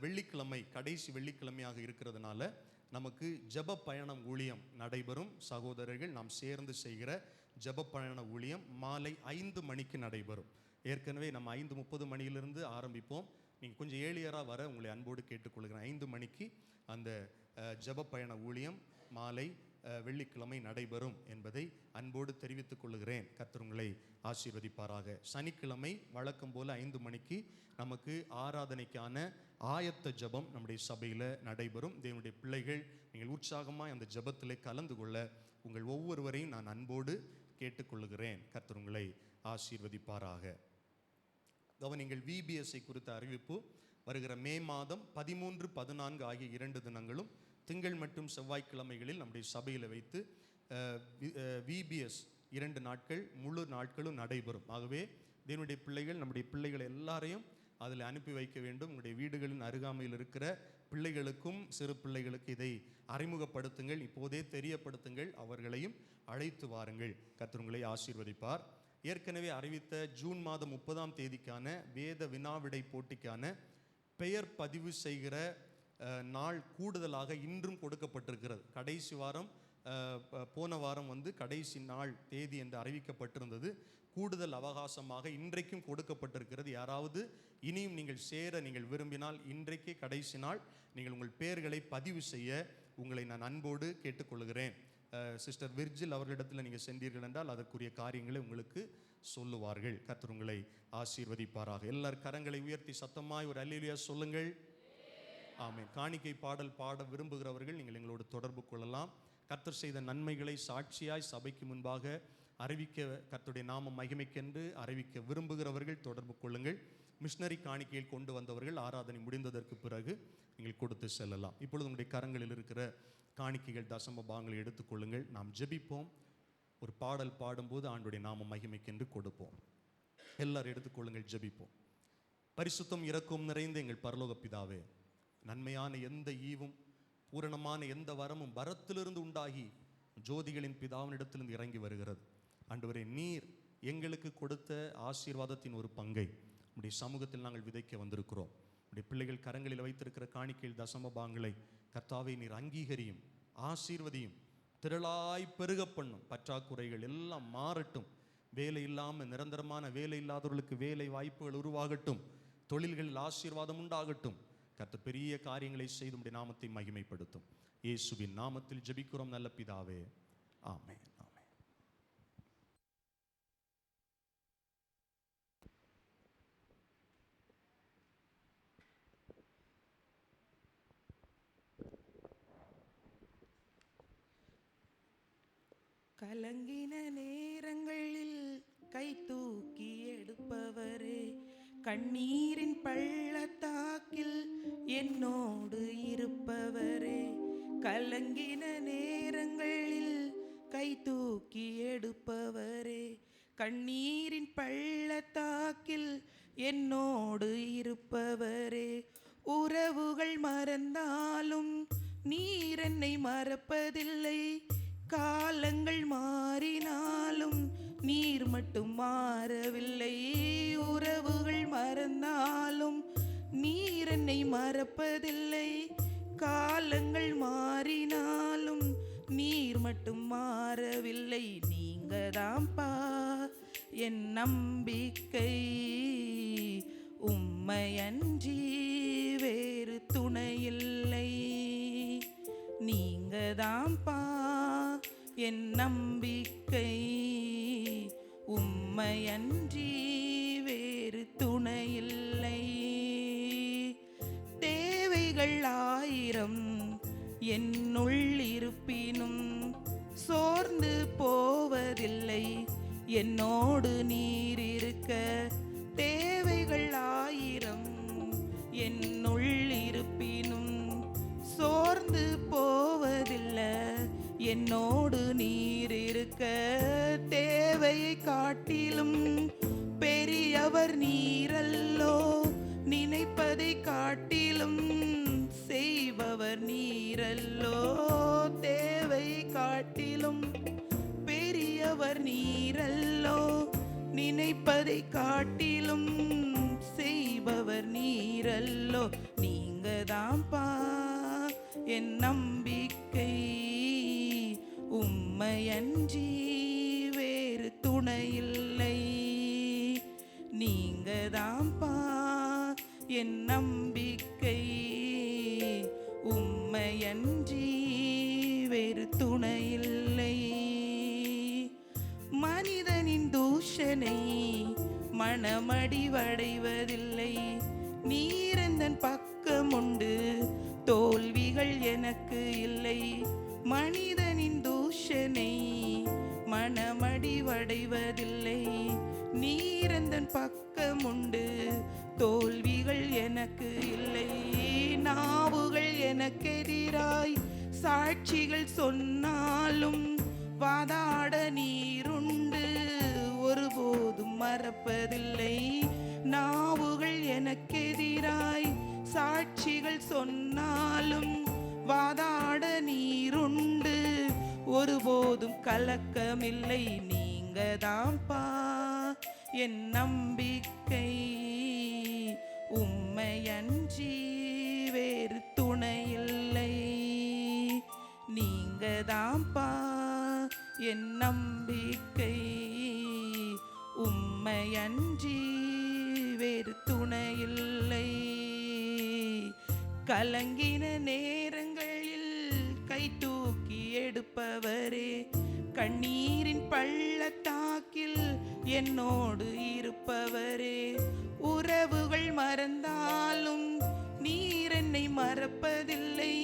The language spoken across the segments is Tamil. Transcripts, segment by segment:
வெள்ளிக்கிழமை கடைசி வெள்ளிக்கிழமையாக இருக்கிறதுனால நமக்கு ஜெப பயணம் ஊழியம் நடைபெறும். சகோதரர்கள் நாம் சேர்ந்து செய்கிற ஜெப பயண ஊழியம் மாலை 5 மணிக்கு நடைபெறும். ஏற்கனவே நம்ம 5:30 மணியிலிருந்து ஆரம்பிப்போம். நீங்கள் கொஞ்சம் ஏழியராக வர உங்களை அன்போடு கேட்டுக்கொள்கிறேன். 5 மணிக்கு அந்த ஜெப பயண ஊழியம் மாலை வெள்ளிக்கிழமை நடைபெறும் என்பதை அன்போடு தெரிவித்துக் கொள்கிறேன். கர்த்தர் உங்களை ஆசீர்வதிப்பாராக. சனிக்கிழமை வழக்கம் போல் 5 மணிக்கு நமக்கு ஆராதனைக்கான ஆயத்த ஜெபம் நம்முடைய சபையில் நடைபெறும். தேவனுடைய பிள்ளைகள் நீங்கள் உற்சாகமாக அந்த ஜெபத்தில் கலந்து கொள்ள உங்கள் ஒவ்வொருவரையும் நான் அன்போடு கேட்டுக்கொள்கிறேன். கர்த்தர் உங்களை ஆசீர்வதிப்பாராக. கவனிங்கள், VBSஐ குறித்த அறிவிப்பு வருகிற மே மாதம் 13, 14 ஆகிய 2 தினங்களும் திங்கள் மற்றும் செவ்வாய்க்கிழமைகளில் நம்முடைய சபையில் வைத்து VBS 2 நாட்கள் முழு நாட்களும் நடைபெறும். ஆகவே தேவனுடைய பிள்ளைகள் நம்முடைய பிள்ளைகள் எல்லாரையும் அதில் அனுப்பி வைக்க வேண்டும். உங்களுடைய வீடுகளின் அருகாமையில் இருக்கிற பிள்ளைகளுக்கும் சிறு பிள்ளைகளுக்கு இதை அறிமுகப்படுத்துங்கள், இப்போதே தெரியப்படுத்துங்கள், அவர்களையும் அழைத்து வாருங்கள். கர்த்தர் உங்களை ஆசீர்வதிப்பார். ஏற்கனவே அறிவித்த ஜூன் மாதம் 30ஆம் தேதிக்கான வேத வினாவிடை போட்டிக்கான பெயர் பதிவு செய்கிற நாள் கூடுதலாக இன்றும் கொடுக்கப்பட்டிருக்கிறது. கடைசி வாரம் போன வாரம் கடைசி நாள் தேதி என்று அறிவிக்கப்பட்டிருந்தது. கூடுதல் அவகாசமாக இன்றைக்கும் கொடுக்கப்பட்டிருக்கிறது. யாராவது இனியும் நீங்கள் விரும்பினால் இன்றைக்கே கடைசி நாள். நீங்கள் உங்கள் பெயர்களை பதிவு செய்ய உங்களை நான் அன்போடு கேட்டுக்கொள்கிறேன். சிஸ்டர் விர்ஜில் அவர்களிடத்தில் நீங்கள் சென்றீர்கள் என்றால் அதற்குரிய காரியங்களை உங்களுக்கு சொல்லுவார்கள். கர்த்தர் உங்களை ஆசீர்வதிப்பாராக. எல்லார் கரங்களை உயர்த்தி சத்தமாய் ஒரு அல்லேலூயா சொல்லுங்கள். ஆமென். காணிக்கை பாடல் பாட விரும்புகிறவர்கள் நீங்கள் எங்களோடு தொடர்பு கொள்ளலாம். கர்த்தர் செய்த நன்மைகளை சாட்சியாய் சபைக்கு முன்பாக அறிவிக்க, கர்த்தருடைய நாமம் மகிமைக்கென்று அறிவிக்க விரும்புகிறவர்கள் தொடர்பு கொள்ளுங்கள். மிஷனரி காணிக்கையில் கொண்டு வந்தவர்கள் ஆராதனை முடிந்ததற்கு பிறகு நீங்கள் கொடுத்து செல்லலாம். இப்பொழுது உங்களுடைய கரங்களில் இருக்கிற காணிக்கைகள் தசம பாகங்களை எடுத்துக்கொள்ளுங்கள். நாம் ஜெபிப்போம். ஒரு பாடல் பாடும்போது ஆண்டுடைய நாம மகிமைக்கென்று கொடுப்போம். எல்லாரும் எடுத்துக்கொள்ளுங்கள், ஜெபிப்போம். பரிசுத்தம் இரக்கம் நிறைந்த எங்கள் பரலோக பிதாவே, நன்மையான எந்த ஈவும் பூரணமான எந்த வரமும் வரத்திலிருந்து உண்டாகி ஜோதிகளின் பிதாவினிடத்திலிருந்து இறங்கி வருகிறது. ஆண்டவரே, நீர் எங்களுக்கு கொடுத்த ஆசீர்வாதத்தின் ஒரு பங்கை உடைய சமூகத்தில் நாங்கள் விதைக்க வந்திருக்கிறோம். உடைய பிள்ளைகள் கரங்களில் வைத்திருக்கிற காணிக்கையில் தசம பாகங்களை கர்த்தாவை நீர் அங்கீகரியும், ஆசீர்வதியும், திரளாய் பெருக பண்ணும். பற்றாக்குறைகள் எல்லாம் மாறட்டும். வேலை இல்லாமல் நிரந்தரமான வேலை இல்லாதவர்களுக்கு வேலை வாய்ப்புகள் உருவாகட்டும். தொழில்களில் ஆசீர்வாதம் உண்டாகட்டும். கர்த்தர் பெரிய காரியங்களை செய்து உம்முடைய நாமத்தை மகிமைப்படுத்தும். இயேசுவின் நாமத்தில் ஜெபிக்கிறோம் நல்ல பிதாவே, ஆமென். கலங்கின நேரங்களில் கை தூக்கி எடுப்பவரே, கண்ணீரின் பள்ளத்தாக்கில் என்னோடு இருப்பவரே. கலங்கின நேரங்களில் கை தூக்கி எடுப்பவரே, கண்ணீரின் பள்ளத்தாக்கில் என்னோடு இருப்பவரே. உறவுகள் மறந்தாலும் நீர் என்னை மறப்பதில்லை. காலங்கள் மாறினாலும் நீர் மட்டும் மாறவில்லை. உறவுகள் மறந்தாலும் நீர் என்னை மறப்பதில்லை. காலங்கள் மாறினாலும் நீர் மட்டும் மாறவில்லை. நீங்கதான்பா என் நம்பிக்கை, உம்மையன்றி வேறு துணையில்லை. நீங்கதான்பா என் நம்பிக்கை, உம்மையன்றி வேறு துணையில்லை. தேவைகள் 1000 என்னுள் இருப்பினும் சோர்ந்து போவதில்லை என்னோடு நீர் இருக்க. தேவைகள் 1000 என்னுள் இருப்பினும் சோர்ந்து போவதில்லை என்னோடு நீர் இருக்க. தேவையை காட்டிலும் பெரியவர் நீரல்லோ, நினைப்பதை காட்டிலும் செய்பவர் நீரல்லோ. தேவையை காட்டிலும் பெரியவர் நீரல்லோ, நினைப்பதை காட்டிலும் செய்பவர் நீரல்லோ. நீங்க தான்ப்பா என் நம்பிக்கை, உம்மையன்றி வேறு துணையில்லை. நீங்க தான்ப்பா என் நம்பிக்கை, உம்மையன்றி வேறு துணையில்லை. மனிதனின் தூஷனை மனமடிவடைவதில்லை. நீரந்தன் பக்கம் உண்டு, தோல்விகள் எனக்கு இல்லை. மனிதனின் தூஷனை மனமடிவடைவதில்லை. நீரந்தன் பக்கம் உண்டு, தோல்விகள் எனக்கு இல்லை. நாவுகள் எனக்கெதிராய் சாட்சிகள் சொன்னாலும் வாதாட நீருண்டு, ஒருபோதும் மறப்பதில்லை. நாவுகள் எனக்கெதிராய் சாட்சிகள் சொன்னாலும் வாதாட நீருண்டு, ஒருபோதும் கலக்கமில்லை. நீங்க தான்ப்பா என் நம்பிக்கை, உம்மையன்றி வேறு துணையில்லை. நீங்க தான்ப்பா என் நம்பிக்கை, உம்மையன்றி வேறு துணையில்லை. கலங்கின நேரங்களில் கை தூக்கி எடுப்பவரே, கண்ணீரின் பள்ளத்தாக்கில் என்னோடு இருப்பவரே. உறவுகள் மறந்தாலும் நீர் என்னை மறப்பதில்லை.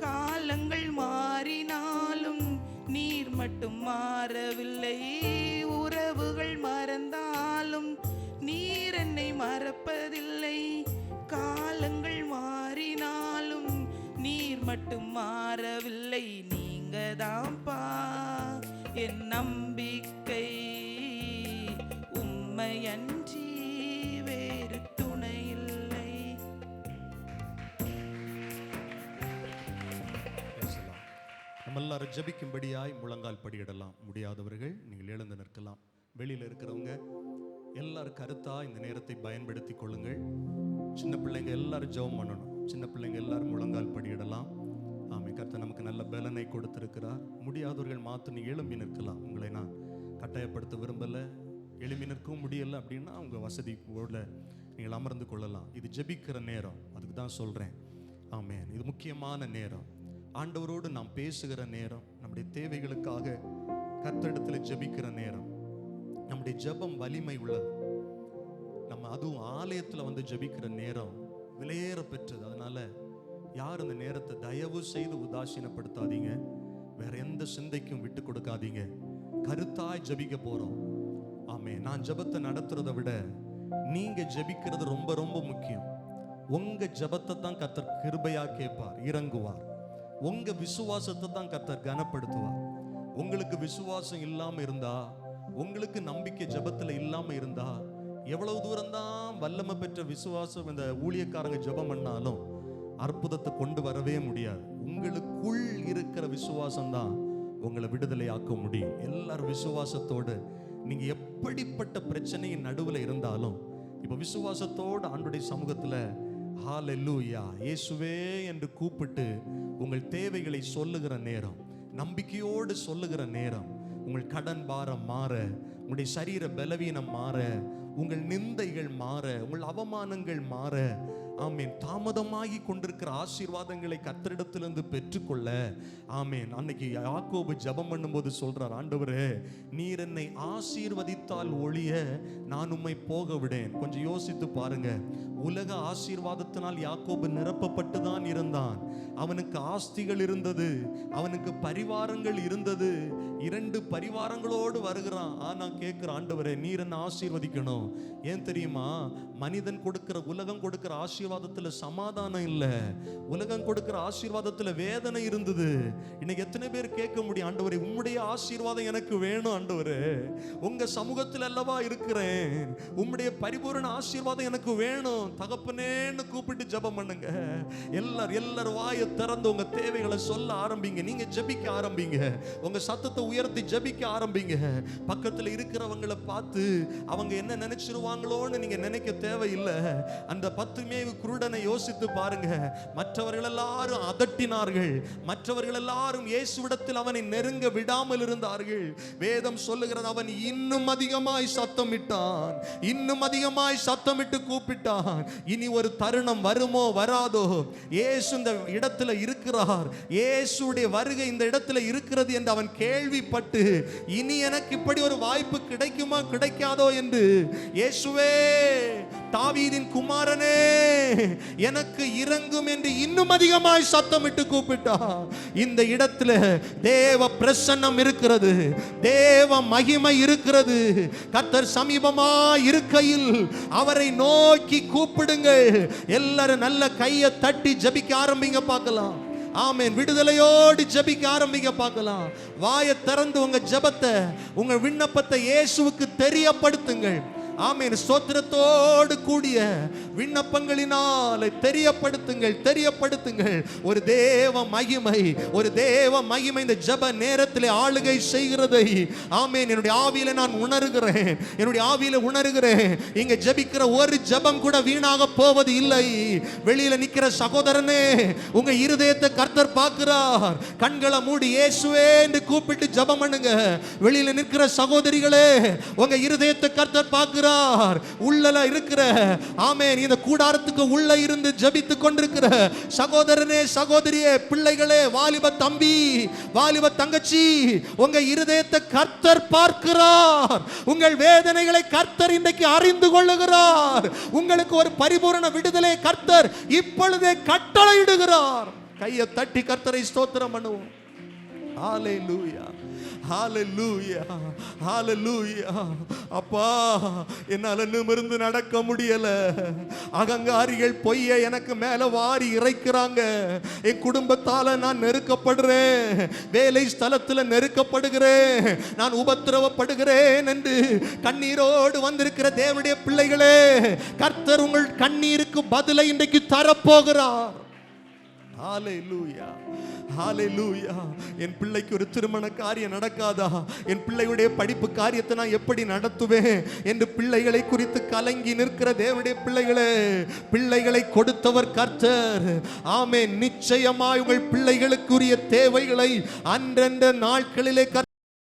காலங்கள் மாறினாலும் நீர் மட்டும் மாறவில்லை. உறவுகள் மறந்தாலும் நீர் என்னை மறப்பதில்லை. காலங்கள் மாறினாலும் நீர் மட்டும் மாறவில்லை. நீங்க தான்ப்பா என் நம்பிக்கை, உம்மையன்றி வேறு துணையில்லை. நம்ம எல்லாரும் ஜெபிக்கும்படியாய் முழங்கால் படியிடலாம். முடியாதவர்கள் நீங்கள் எழுந்து நிற்கலாம். வெளியில் இருக்கிறவங்க எல்லாரும் கருத்தா இந்த நேரத்தை பயன்படுத்தி கொள்ளுங்கள். சின்ன பிள்ளைங்க எல்லாரும் ஜெபம் பண்ணணும். சின்ன பிள்ளைங்க எல்லாரும் முழங்கால் படியிடலாம். ஆமை, கர்த்தர் நமக்கு நல்ல பலனை கொடுத்திருக்கிறார். முடியாதவர்கள் மாற்று நீ எழும்பி நிற்கலாம். உங்களை நான் கட்டாயப்படுத்த விரும்பலை. எழும்பி நிற்கவும் முடியலை அப்படின்னா உங்கள் வசதி போல நீங்கள் அமர்ந்து கொள்ளலாம். இது ஜெபிக்கிற நேரம், அதுக்கு தான் சொல்கிறேன். ஆமென். இது முக்கியமான நேரம், ஆண்டவரோடு நாம் பேசுகிற நேரம், நம்முடைய தேவைகளுக்காக கர்த்தரிடத்தில் ஜெபிக்கிற நேரம். நம்முடைய ஜெபம் வலிமை உள்ளது. நம்ம அதுவும் ஆலயத்தில் வந்து ஜெபிக்கிற நேரம் விலையேற பெற்றது. அதனால யார் அந்த நேரத்தை தயவு செய்து உதாசீனப்படுத்தாதீங்க. வேற எந்த சிந்தைக்கும் விட்டு கொடுக்காதீங்க. கருத்தாய் ஜெபிக்க போறோம். ஆமே, நான் ஜெபத்தை நடத்துறதை விட நீங்க ஜெபிக்கிறது ரொம்ப ரொம்ப முக்கியம். உங்க ஜெபத்தை தான் கர்த்தர் கிருபையா கேட்பார், இறங்குவார். உங்க விசுவாசத்தை தான் கர்த்தர் கனப்படுத்துவார். உங்களுக்கு விசுவாசம் இல்லாம இருந்தா, உங்களுக்கு நம்பிக்கை ஜெபத்துல இல்லாம இருந்தா, எவ்வளவு தூரம் தான் வல்லமை பெற்ற விசுவாசம் இந்த ஊழியக்காரங்க ஜெபம் பண்ணாலும் அற்புதத்தை கொண்டு வரவே முடியாது. உங்களுக்குள் இருக்கிற விசுவாசம் தான் உங்களை விடுதலையாக்க முடியும். எல்லாரும் விசுவாசத்தோடு, நீங்க எப்படிப்பட்ட பிரச்சனையின் நடுவில் இருந்தாலும் இப்ப விசுவாசத்தோடு ஆண்டுடைய சமூகத்துல ஹல்லேலூயா இயேசுவே என்று கூப்பிட்டு உங்கள் தேவைகளை சொல்லுகிற நேரம், நம்பிக்கையோடு சொல்லுகிற நேரம், உங்கள் கடன் பாரம் மாற, உங்களுடைய சரீர பலவீனம் மாற, உங்கள் நிந்தைகள் மாற, உங்கள் அவமானங்கள் மாற, ஆமேன், தாமதமாகி கொண்டிருக்கிற ஆசீர்வாதங்களை கர்த்தரிடத்திலிருந்து பெற்றுக்கொள்ள, ஆமேன். அன்னைக்கு யாக்கோபு ஜெபம் பண்ணும்போது சொல்றார், ஆண்டவரே நீர் என்னை ஆசீர்வதித்தால் ஒழிய நான் உம்மை போக விடேன். கொஞ்சம் யோசித்து பாருங்க. உலக ஆசீர்வாதத்தினால் யாக்கோபு நிரப்பப்பட்டு தான் இருந்தான். அவனுக்கு ஆஸ்திகள் இருந்தது, அவனுக்கு பரிவாரங்கள் இருந்தது. 2 பரிவாரங்களோடு வருகிறான். ஆனா கேட்கிற, ஆண்டவரே நீர் என்ன ஆசீர்வதிக்கணும். ஏன் தெரியுமா? மனிதன் கொடுக்கிற, உலகம் கொடுக்கிற ஆசீர்வாதத்துல சமாதானம் இல்லை. உலகம் கொடுக்கிற ஆசீர்வாதத்துல வேதனை இருந்தது. இன்னைக்கு எத்தனை பேர் கேட்க முடியும், ஆண்டவரே உம்முடைய ஆசீர்வாதம் எனக்கு வேணும் ஆண்டவரே, உங்க சமூகத்தில் அல்லவா இருக்கிறேன், உம்முடைய பரிபூரண ஆசீர்வாதம் எனக்கு வேணும் தகப்பனேன்னு கூப்பிட்டு ஜெபம் பண்ணுங்க. எல்லாரும் வாயை திறந்து உங்க தேவைகளை சொல்ல ஆரம்பிங்க. நீங்க ஜெபிக்க ஆரம்பிங்க. உங்க சத்தத்தை உயர்த்தி ஜெபிக்க ஆரம்பிங்க. பக்கத்துல இருக்கிறவங்களை பார்த்து அவங்க என்ன நினைச்சிருவாங்களோன்னு நீங்க நினைக்க தேவையில்லை. அந்த 10 மேவு பேதுரு குருடனை யோசித்து பாருங்க. மற்றவர்கள் எல்லாரும் அதட்டினார்கள், மற்றவர்கள் எல்லாரும் இயேசுவிடத்தில் அவனை நெருங்க விடாமல் இருந்தார்கள். வேதம் சொல்லுகிறது, அவன் இன்னும் அதிகமாய் சத்தமிட்டான், இன்னும் அதிகமாய் சத்தமிட்டு கூப்பிட்டான். இனி ஒரு தருணம் வருமோ வராதோ, இயேசு இந்த இடத்துல இருக்கிறார், இயேசுடைய வருகை இந்த இடத்துல இருக்கிறது என்று அவன் கேள்விப்பட்டு, இனி எனக்கு இப்படி ஒரு வாய்ப்பு கிடைக்குமா கிடைக்காதோ என்று, இயேசுவே தாவீதின் குமாரனே எனக்கு இரங்கும் என்று இன்னும் அதிகமாய் சத்தமிட்டு கூப்பிட்டார். இந்த இடத்துல தேவ பிரசன்னம் இருக்கிறது, தேவ மகிமை இருக்கிறது. கர்த்தர் சமீபமாய் இருக்கையில் அவரை நோக்கி கூப்பிடுங்கள். எல்லாரும் நல்ல கையை தட்டி ஜெபிக்க ஆரம்பிங்க பார்க்கலாம். ஆமென். விடுதலையோடு ஜெபிக்க ஆரம்பிக்க பார்க்கலாம். வாயை திறந்து உங்க ஜெபத்தை, உங்க விண்ணப்பத்தை இயேசுவுக்கு தெரியப்படுத்துங்கள். ஆமென். ஸ்தோத்திரத்தோடு கூடிய விண்ணப்பங்களினால் தெரியப்படுத்துங்கள், தெரியப்படுத்துங்கள். ஒரு தேவ மகிமை, ஒரு தேவ மகிமை இந்த ஜெப நேரத்தில் ஆளுகை செய்கிறதை ஆமென் என்னுடைய ஆவியில நான் உணர்கிறேன், என்னுடைய ஆவியில உணர்கிறேன். இங்க ஜெபிக்கிற ஒரு ஜெபம் கூட வீணாக போவது இல்லை. வெளியில நிக்கிற சகோதரனே, உங்க இருதயத்தை கர்த்தர் பார்க்கிறார். கண்களை மூடி இயேசுவே என்று கூப்பிட்டு ஜெபம் பண்ணுங்க. வெளியில நிற்கிற சகோதரிகளே, உங்க இருதயத்தை கர்த்தர் பார்க்கிறார். உள்ளல இருக்கிற ஆமென் இந்த கூடாரத்துக்கு உள்ள இருந்து ஜெபித்துக் கொண்டிருக்கிற சகோதரனே, சகோதரியே, பிள்ளைகளே, வாலிப தம்பி, வாலிப தங்கச்சி, உங்க இருதயத்தை கர்த்தர் பார்க்கிறார். உங்கள் வேதனைகளை கர்த்தர் இன்றைக்கு அறிந்து கொள்ளுகிறார். உங்களுக்கு ஒரு பரிபூரண விடுதலை கர்த்தர் இப்பொழுதே கட்டளையிடுகிறார். கையை தட்டி கர்த்தரை ஸ்தோத்திரம் பண்ணுவோம். ஹalleluya, ஹalleluya, ஹalleluya. அப்பா, என்னால நிமிர்ந்து நடக்க முடியல. அகங்காரிகள் பொய்யை எனக்கு மேல வாரி இறைக்கிறாங்க. என் குடும்பத்தால நான் நெருக்கப்படுறேன், வேலை ஸ்தலத்துல நெருக்கப்படுகிறேன், நான் உபத்திரவப்படுகிறேன் என்று கண்ணீரோடு வந்திருக்கிற தேவனுடைய பிள்ளைகளே, கர்த்தர் உங்கள் கண்ணீருக்கு பதிலை இன்றைக்கு தரப்போகிறார். ஹalleluya, ஹalleluya. என் பிள்ளைக்கு ஒரு திருமண காரியம் நடக்காதா, என் பிள்ளையுடைய படிப்பு காரியத்தை நான் எப்படி நடத்துவேன் என்று பிள்ளைகளை குறித்து கலங்கி நிற்கிற தேவனுடைய பிள்ளைகளே, பிள்ளைகளை கொடுத்தவர் கர்த்தர். ஆமென். நிச்சயமாய் உங்கள் பிள்ளைகளுக்குரிய தேவைகளை அன்றன்ற நாட்களிலே